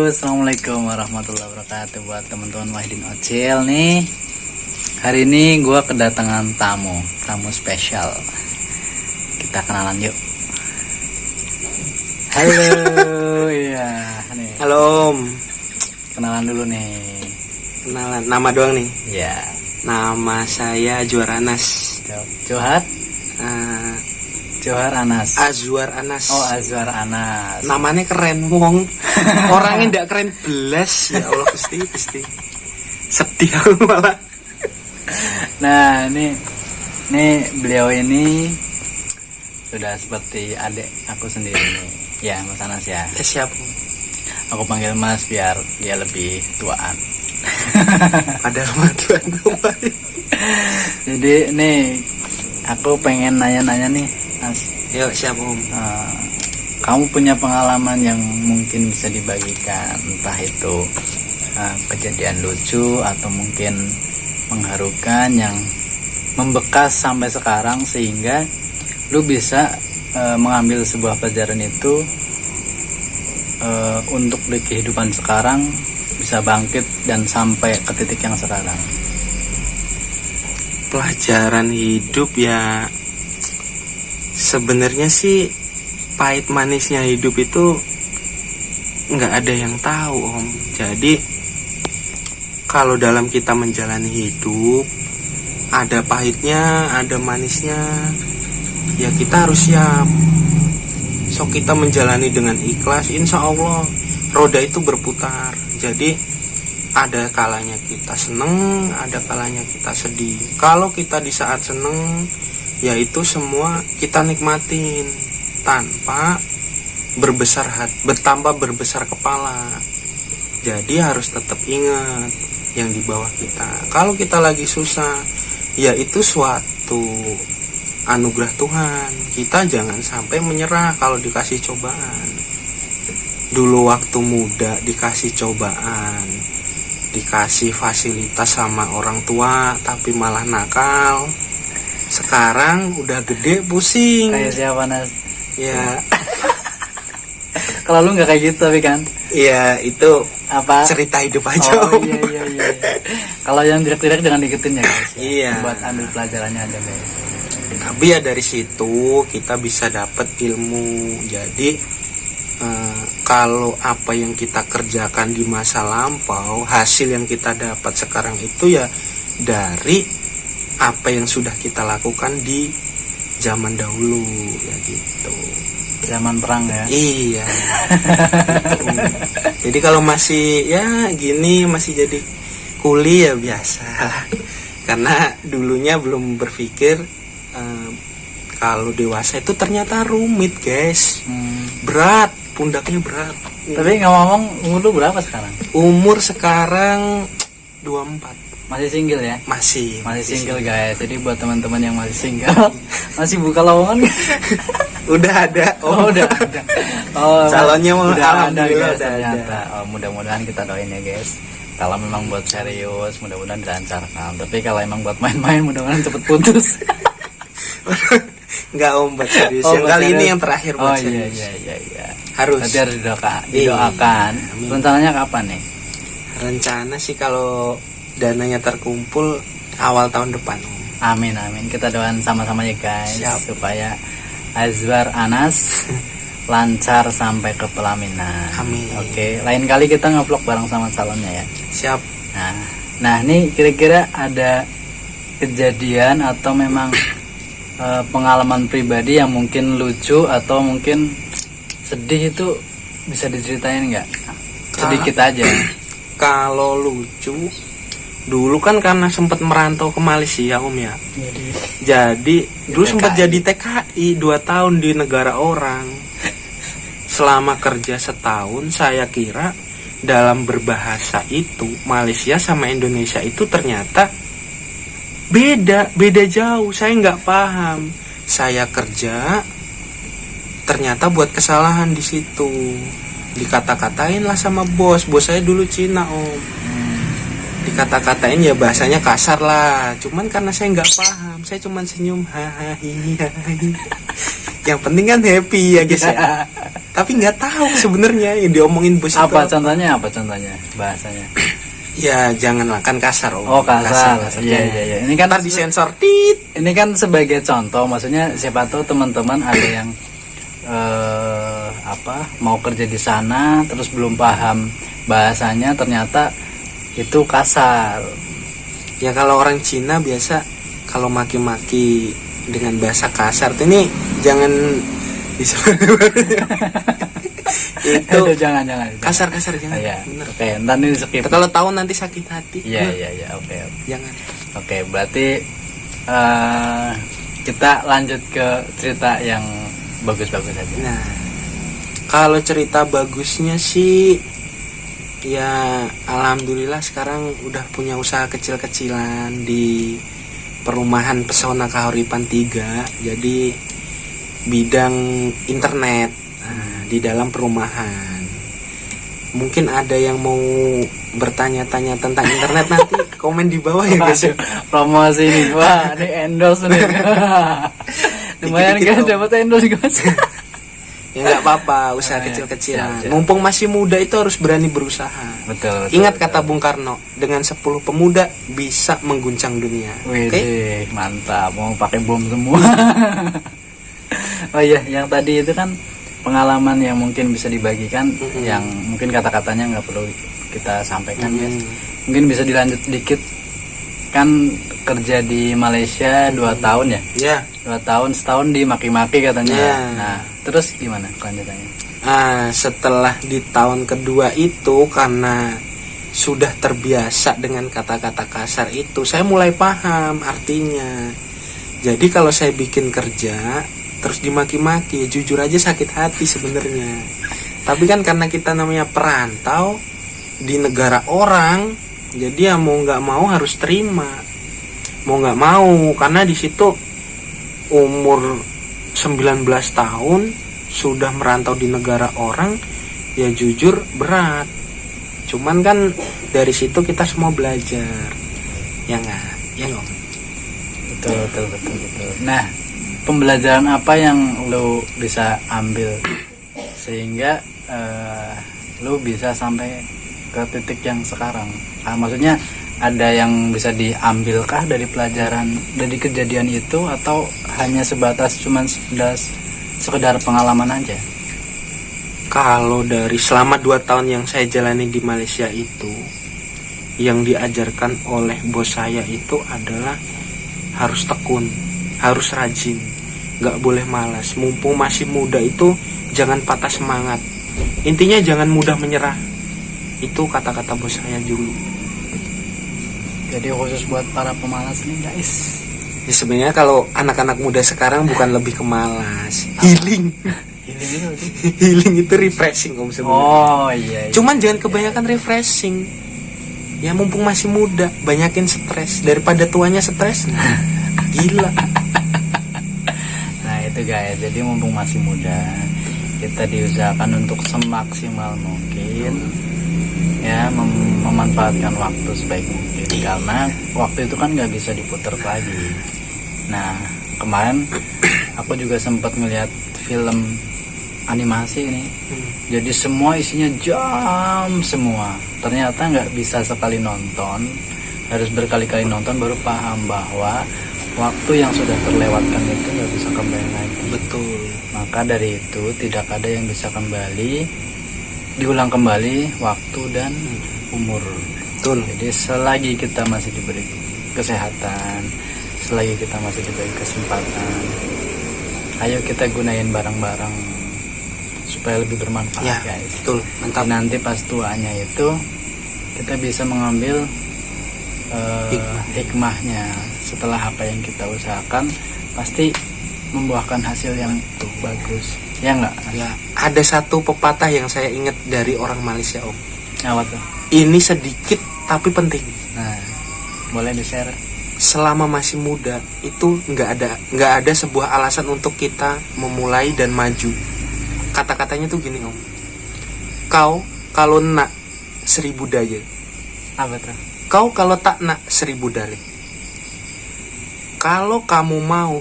Assalamualaikum warahmatullahi wabarakatuh. Buat teman-teman Wahidin Ocil nih, hari ini gue kedatangan tamu spesial. Kita kenalan yuk. Halo, iya nih. Halo Om. Kenalan dulu nih. Kenalan, nama doang nih. Ya. Nama saya Johar Anas. Johar? Johar Anas. Azwar Anas. Oh, Azwar Anas. Namanya keren wong. Orangnya ndak keren belas. Ya Allah, pasti. Sedih aku malah. Nah, ini beliau ini sudah seperti adik aku sendiri nih. Ya, Mas Anas ya. Ya siap. Aku panggil Mas biar dia lebih tuaan. Padahal mah tuan kembali. Jadi nih, aku pengen nanya-nanya nih, Mas. Yuk siap Om. Kamu punya pengalaman yang mungkin bisa dibagikan, entah itu kejadian lucu atau mungkin mengharukan yang membekas sampai sekarang sehingga lu bisa mengambil sebuah pelajaran itu untuk di kehidupan sekarang bisa bangkit dan sampai ke titik yang sekarang. Pelajaran hidup ya, sebenarnya sih pahit manisnya hidup itu nggak ada yang tahu Om. Jadi kalau dalam kita menjalani hidup ada pahitnya, ada manisnya, ya kita harus siap. So kita menjalani dengan ikhlas, insya Allah roda itu berputar. Jadi ada kalanya kita seneng, ada kalanya kita sedih. Kalau kita di saat seneng, ya itu semua kita nikmatin tanpa berbesar hati, bertambah berbesar kepala. Jadi harus tetap ingat yang di bawah kita. Kalau kita lagi susah, ya itu suatu anugerah Tuhan. Kita jangan sampai menyerah kalau dikasih cobaan. Dulu waktu muda dikasih cobaan, dikasih fasilitas sama orang tua tapi malah nakal. Sekarang udah gede pusing. Kayak siapa, Nas? Ya. Kalau lu nggak kayak gitu tapi kan? Iya, itu apa? Cerita hidup aja. Oh iya. Kalau yang direct jangan diikutin ya guys. Iya. Buat ambil pelajarannya aja guys. Tapi ya dari situ kita bisa dapat ilmu. Jadi kalau apa yang kita kerjakan di masa lampau, hasil yang kita dapat sekarang itu ya dari apa yang sudah kita lakukan di zaman dahulu, ya gitu. Zaman perang ya. Iya. Gitu. Jadi kalau masih ya gini, masih jadi kuli ya biasa. Karena dulunya belum berpikir kalau dewasa itu ternyata rumit guys. Berat, pundaknya berat. Tapi ngomong umur lu berapa sekarang? Umur sekarang 24. Masih single ya? Masih single guys. Jadi buat teman-teman yang masih single, masih buka lowongan. Udah ada. Oh, udah ada. Oh, calonnya mau udah ada guys, udah ternyata. ada. Oh, mudah-mudahan kita doain ya guys. Kalau memang buat serius, mudah-mudahan dilancarkan. Tapi kalau emang buat main-main, mudah-mudahan cepet putus. Enggak Om, buat serius. Oh, yang buat kali serius. ini yang terakhir buat serius. Iya. Harus. Nanti harus didoakan. Amin. Rencananya kapan nih? Rencana sih kalau dananya terkumpul awal tahun depan Om. Amin. Kita doain sama-sama ya guys. Siap. Supaya Azwar Anas lancar sampai ke pelaminan. Amin. Oke, lain kali kita nge-vlog bareng sama calonnya ya. Siap. Nah ini kira-kira ada kejadian atau memang pengalaman pribadi yang mungkin lucu atau mungkin sedih itu bisa diceritain nggak? Sedikit aja. Kalau lucu, dulu kan karena sempat merantau ke Malaysia Om ya. Jadi dulu sempat jadi TKI 2 tahun di negara orang. Selama kerja setahun saya kira dalam berbahasa itu Malaysia sama Indonesia itu ternyata beda jauh. Saya nggak paham. Saya kerja ternyata buat kesalahan di situ. Dikata-katain lah sama bos saya dulu Cina Om. Dikata-katain ya bahasanya kasar lah. Cuman karena saya nggak paham, saya cuman senyum. Yang penting kan happy ya guys ya. tapi nggak tahu sebenarnya yang diomongin bos Apa itu contohnya, apa contohnya bahasanya? ya janganlah kan kasar om. Oh, kasar. Iya, Jangan. iya, iya. Ini kan Ntar disensor tit. ini kan sebagai contoh, maksudnya siapa tahu teman-teman ada yang mau kerja di sana terus belum paham bahasanya, ternyata itu kasar. Ya kalau orang Cina biasa kalau maki-maki dengan bahasa kasar tuh ini jangan itu Aduh, jangan. kasar jangan. Iya. Bener. Oke, ntar ini skip. Kalau tahu nanti sakit hati. Iya, oke. Jangan. Oke, berarti kita lanjut ke cerita yang bagus-bagus aja. Nah, kalau cerita bagusnya sih ya alhamdulillah sekarang udah punya usaha kecil-kecilan di perumahan Pesona Kahuripan 3. Jadi bidang internet di dalam perumahan. Mungkin ada yang mau bertanya-tanya tentang internet nanti komen di bawah ya guys. Waduh, promosi nih. Wah, ini endorse nih. Lumayan Dikit-dikit guys, dong. dapat endorse guys. Ya nggak apa-apa, usaha kecil-kecilan. siap. Mumpung masih muda itu harus berani berusaha. Betul. Ingat kata Bung Karno, dengan 10 pemuda bisa mengguncang dunia. Wih, Oke? mantap. Mau pakai bom semua. Oh iya, yang tadi itu kan pengalaman yang mungkin bisa dibagikan, yang mungkin kata-katanya nggak perlu kita sampaikan guys. Mungkin bisa dilanjut dikit. Kan kerja di Malaysia 2 tahun ya? Ya. 2 tahun, setahun dimaki-maki katanya. Ya. Nah, terus gimana kelanjutannya? Setelah di tahun kedua itu karena sudah terbiasa dengan kata-kata kasar itu, saya mulai paham artinya. Jadi kalau saya bikin kerja terus dimaki-maki, jujur aja sakit hati sebenarnya. Tapi kan karena kita namanya perantau di negara orang, jadi ya mau nggak mau harus terima. Mau nggak mau karena di situ umur 19 tahun sudah merantau di negara orang, ya jujur berat. Cuman kan dari situ kita semua belajar. Ya nggak? Ya nggak? Betul. Nah, pembelajaran apa yang lo bisa ambil sehingga lo bisa sampai ke titik yang sekarang? Maksudnya ada yang bisa diambilkah dari pelajaran dari kejadian itu, atau hanya sebatas cuman sekedar pengalaman aja? Kalau dari selama 2 tahun yang saya jalani di Malaysia itu, yang diajarkan oleh bos saya itu adalah harus tekun, harus rajin, nggak boleh malas. Mumpung masih muda itu jangan patah semangat. Intinya jangan mudah menyerah. Itu kata-kata bos saya dulu. Jadi khusus buat para pemalas nih guys. Ya, sebenarnya kalau anak-anak muda sekarang bukan lebih ke malas, healing. Healing itu refreshing om sebenarnya. Oh iya. Cuman jangan kebanyakan refreshing. Ya mumpung masih muda, banyakin stres daripada tuanya stres. Gila. Nah itu guys, jadi mumpung masih muda, kita diusahakan untuk semaksimal mungkin ya memanfaatkan waktu sebaik mungkin, karena waktu itu kan nggak bisa diputar lagi. Nah kemarin aku juga sempat melihat film animasi ini, jadi semua isinya jam semua. Ternyata nggak bisa sekali nonton, harus berkali-kali nonton baru paham bahwa waktu yang sudah terlewatkan itu nggak bisa kembali lagi. Betul. Maka dari itu tidak ada yang bisa kembali, diulang kembali waktu dan umur. Betul. Jadi selagi kita masih diberi kesehatan, selagi kita masih diberi kesempatan, ayo kita gunain barang-barang supaya lebih bermanfaat Ya, guys. betul. Mantap. Nanti pas tuanya itu kita bisa mengambil hikmahnya. Setelah apa yang kita usahakan pasti membuahkan hasil yang bagus. Ya enggak? Ya, ada satu pepatah yang saya ingat dari orang Malaysia om. Apa tuh? Ini sedikit tapi penting. Nah, boleh di-share? Selama masih muda itu nggak ada sebuah alasan untuk kita memulai dan maju. Kata-katanya tuh gini om. Kau kalau nak 1000 daya. Apa tuh? Kau kalau tak nak 1000 dalih. Kalau kamu mau,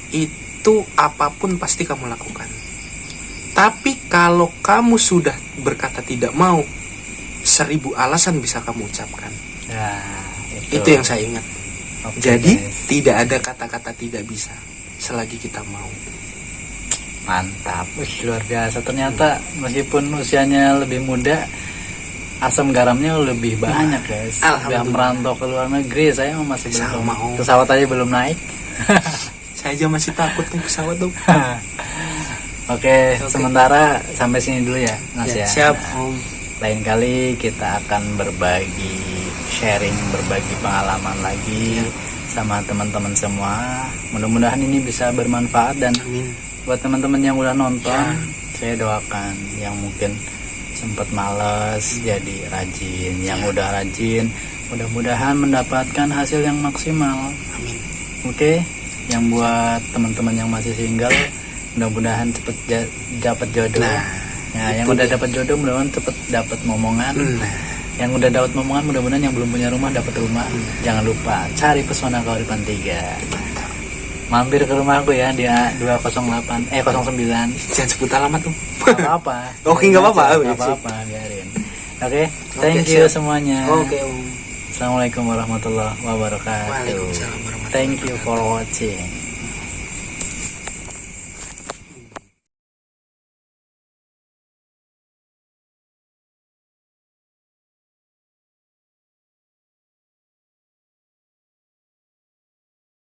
itu apapun pasti kamu lakukan. Tapi kalau kamu sudah berkata tidak mau, 1000 alasan bisa kamu ucapkan. Nah, Itu yang saya ingat. Oke, Jadi guys. tidak ada kata-kata tidak bisa selagi kita mau. Mantap. Wih, luar biasa. Ternyata meskipun usianya lebih muda, asam garamnya lebih banyak, guys. Sudah Alhamdulillah. merantau ke luar negeri, saya masih belum. Sama, Om. Pesawat aja belum naik. Saya aja masih takut naik pesawat tuh. Oke, sementara sampai sini dulu ya, Mas ya. Siap, Nah, Om. lain kali kita akan berbagi sharing, berbagi pengalaman lagi sama teman-teman semua. Mudah-mudahan ini bisa bermanfaat, dan Amin. buat teman-teman yang udah nonton, Ya. saya doakan yang mungkin sempat males jadi rajin, yang udah rajin mudah-mudahan mendapatkan hasil yang maksimal. Amin. Oke, yang buat teman-teman yang masih single, mudah-mudahan cepet dapat jodoh. Nah, Ya, yang itu udah dia. dapat jodoh mudah-mudahan cepet dapat momongan. Nah, Yang udah dapat momongan mudah-mudahan yang belum punya rumah dapat rumah. Jangan lupa cari Pesona Kauripan 3. Mampir ke rumahku ya, dia 208 09. jangan sebut alamat tuh. Gak apa-apa. Oke, nggak apa-apa. Gak apa-apa, biarin. Oke, thank Oke, you siap. semuanya. Oke, Om. Assalamualaikum warahmatullahi wabarakatuh. Waalaikumsalam warahmatullahi Thank you for watching.